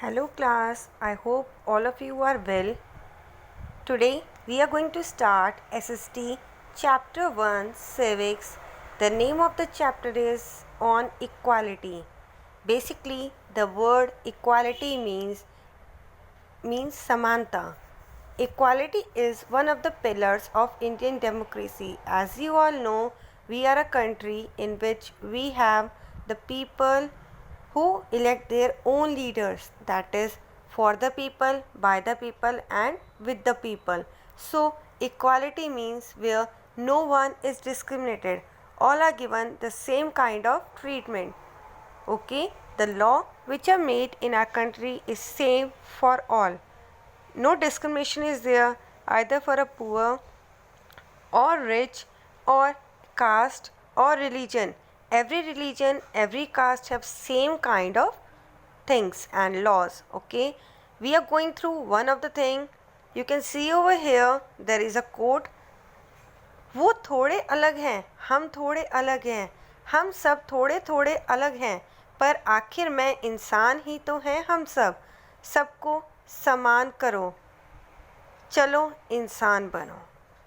Hello class, I hope all of you are well. Today we are going to start SST chapter 1 Civics. The name of the chapter is on equality. Basically the word equality means samanta. Equality is one of the pillars of Indian democracy. As you all know, we are a country in which we have the people who elect their own leaders, that is for the people, by the people and with the people. So equality means where no one is discriminated, all are given the same kind of treatment. Okay, the law which are made in our country is same for all. No discrimination is there either for a poor or rich or caste or religion. Every religion, every caste have same kind of things and laws. Okay, we are going through one of the thing. You can see over here there is a quote. वो थोड़े अलग हैं, हम थोड़े अलग हैं, हम सब थोड़े थोड़े अलग हैं, पर आखिर में इंसान ही तो हैं हम सब, सबको समान करो, चलो इंसान बनो.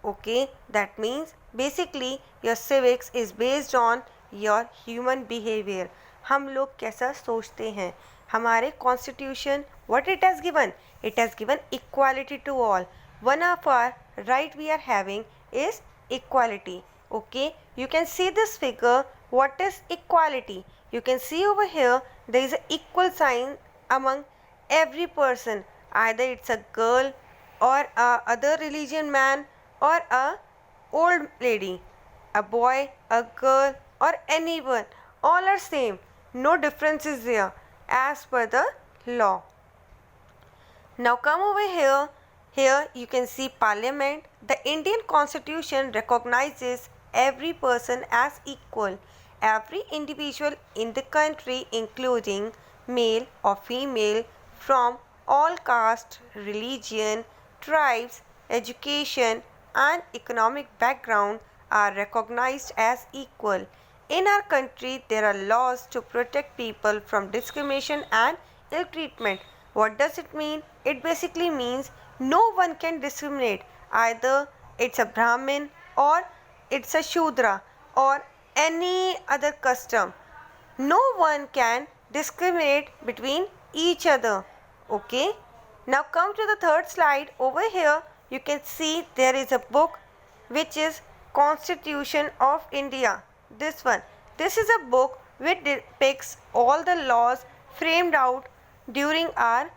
Okay, that means basically your civics is based on your human behavior. हम लोग कैसा सोचते हैं. हमारे constitution what it has given equality to all. One of our right we are having is equality. Okay, you can see this figure. What is equality? You can see over here there is an equal sign among every person, either it's a girl or a other religion man or a old lady, a boy, a girl or anyone, all are same, no difference is there as per the law. Now come over here. Here you can see Parliament. The Indian Constitution recognizes every person as equal. Every individual in the country, including male or female, from all caste, religion, tribes, education and economic background, are recognized as equal. In our country, there are laws to protect people from discrimination and ill treatment. What does it mean? It basically means no one can discriminate. Either it's a Brahmin or it's a Shudra or any other custom. No one can discriminate between each other. Okay. Now come to the third slide. Over here you can see there is a book which is Constitution of India. This one. This is a book which depicts all the laws framed out during our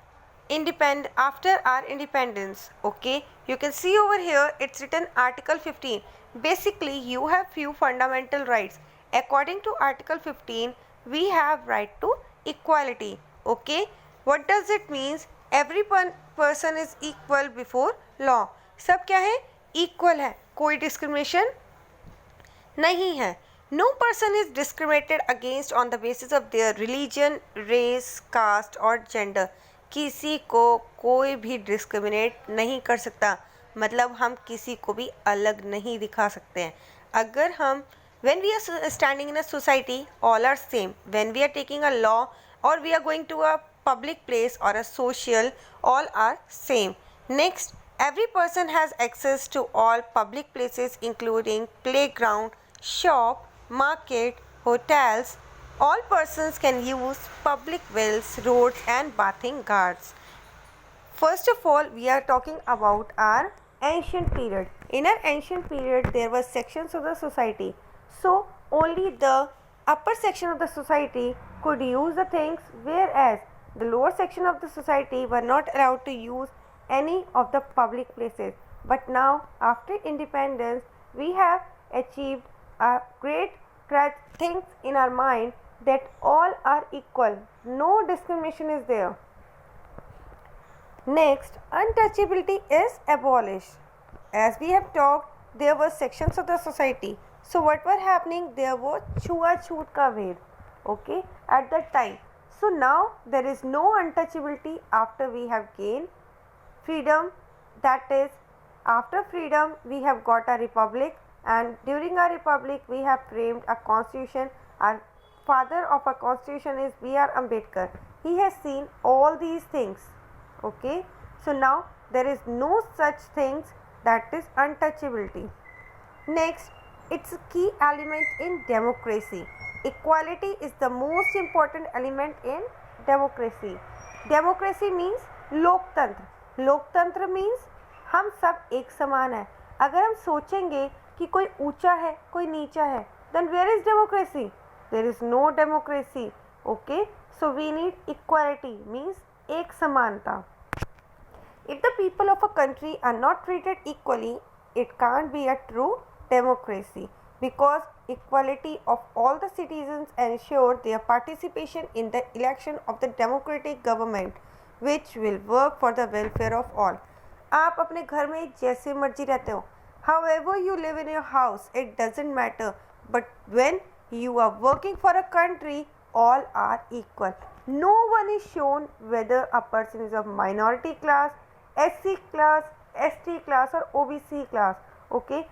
after our independence. Okay, you can see over here it's written Article 15. Basically you have few fundamental rights. According to Article 15 we have right to equality. Okay, what does it means? Every person is equal before law. सब क्या है? Equal है, कोई discrimination नहीं है. No person is discriminated against on the basis of their religion, race, caste or gender. किसी को कोई भी डिस्क्रिमिनेट नहीं कर सकता, मतलब हम किसी को भी अलग नहीं दिखा सकते हैं. अगर हम when we are standing in a society, all are same. When we are taking a law or we are going to a public place or a social, all are same. Next, every person has access to all public places including playground, shop, market, hotels. All persons can use public wells, roads and bathing ghats. First of all, we are talking about our ancient period. In our ancient period, there were sections of the society. So, only the upper section of the society could use the things, whereas the lower section of the society were not allowed to use any of the public places. But now, after independence, we have achieved a great things in our mind that all are equal. No discrimination is there. Next, untouchability is abolished. As we have talked, there were sections of the society. So what were happening? There was छुआ-छूत का भेद. Okay, at that time. So now there is no untouchability after we have gained freedom. That is, after freedom we have got a republic, and during our republic we have framed a constitution. Our father of our constitution is B.R. Ambedkar. He has seen all these things. Okay, so now there is no such things that is untouchability. Next, it's a key element in democracy. Equality is the most important element in democracy. Democracy means लोकतंत्र. लोकतंत्र means हम सब एक समान हैं. अगर हम सोचेंगे कि कोई ऊंचा है कोई नीचा है, then where is democracy? There is no democracy. Okay, so we need equality means एक समानता. If the people of a country are not treated equally, it can't be a true democracy, because equality of all the citizens ensure their participation in the election of the democratic government which will work for the welfare of all. आप अपने घर में जैसे मर्जी रहते हो, however you live in your house, it doesn't matter, but when you are working for a country, all are equal. No one is shown whether a person is of minority class, SC class, ST class or OBC class. Okay,